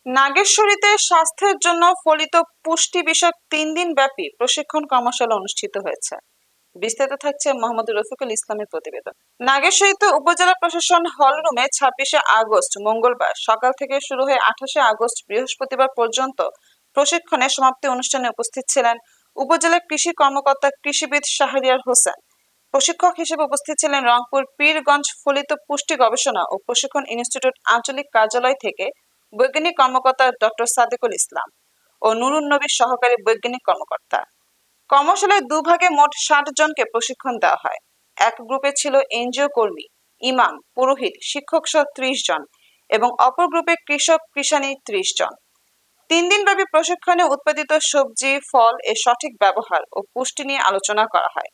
নাগেশ্বরীতে স্বাস্থ্যের জন্য ফলিত পুষ্টি বিষয়ক ৩ দিন ব্যাপী প্রশিক্ষণ কর্মশালা অনুষ্ঠিত হয়েছে। বিস্তারিত থাকছে মোহাম্মদ রফিকুল ইসলামের প্রতিবেদন। নাগেশ্বরীতে উপজেলা প্রশাসন হল রুমে ২৬শে আগস্ট মঙ্গলবার সকাল থেকে শুরু হয়ে ২৮শে আগস্ট বৃহস্পতিবার পর্যন্ত প্রশিক্ষণের সমাপ্তি অনুষ্ঠানে উপস্থিত ছিলেন উপজেলা কৃষি কর্মকর্তা কৃষিবিদ শাহরিয়ার হোসেন। প্রশিক্ষক হিসেবে উপস্থিত ছিলেন রংপুর পীরগঞ্জ ফলিত পুষ্টি গবেষণা ও প্রশিক্ষণ ইনস্টিটিউট আঞ্চলিক কার্যালয় থেকে বৈজ্ঞানিক কর্মকর্তা ডক্টর সাদেকুল ইসলাম ও নুরুন নবীর সহকারী বৈজ্ঞানিক কর্মকর্তা। কর্মশালায় দুভাগে মোট ৬০ জনকে প্রশিক্ষণ দেওয়া হয়। এক গ্রুপে ছিল এনজিও কর্মী, ইমাম, পুরোহিত, শিক্ষক সহ ৩০ জন এবং অপর গ্রুপে কৃষক কৃষানি ৩০ জন। ৩ দিনব্যাপী প্রশিক্ষণে উৎপাদিত সবজি ফল এর সঠিক ব্যবহার ও পুষ্টি নিয়ে আলোচনা করা হয়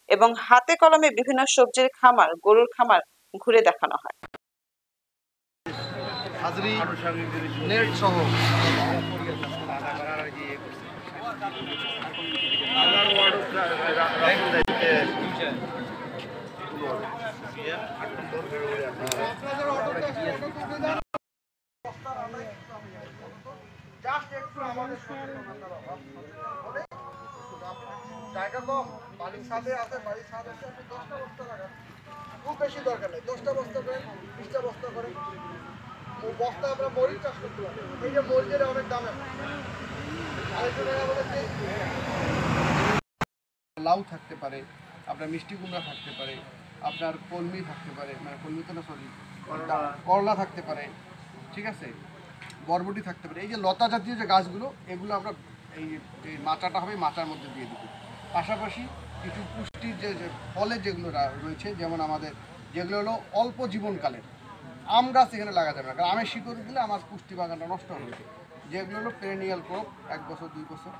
এবং হাতে কলমে বিভিন্ন সবজির খামার, গরুর খামার ঘুরে দেখানো হয়। নেট সহ জায়গা কম, বাড়ির ছাদে আছে, বাড়ির ছাদ আছে, আপনি 10টা বস্তা লাগান, খুব বেশি দরকার নেই, 10টা বস্তা করেন, 20টা বস্তা করেন। ওই বস্তা আমরা মরিচ চাষ করতে পারি, এই যে মরিচের অনেক দাম এখন। লাউ থাকতে পারে, আপনার মিষ্টি কুমড়া থাকতে পারে, আপনার কলমি থাকতে পারে, মানে কলমি তো না সরি করলা থাকতে পারে, ঠিক আছে, বরবটি থাকতে পারে। এই যে লতা জাতীয় যে গাছগুলো, এগুলো আমরা এই মাচাটা হবে, মাচার মধ্যে দিয়ে দেবো। পাশাপাশি কিছু পুষ্টির যে ফলের যেগুলো রয়েছে, যেমন আমাদের যেগুলো হলো অল্প জীবনকালের আম গাছ এখানে লাগা যাবে না, কারণ আমের শিকড় দিলে আমার পুষ্টি বাগানটা নষ্ট হয়ে যাবে। যেগুলো হলো পেরেনিয়াল ক্রপ, 1 বছর 2 বছর,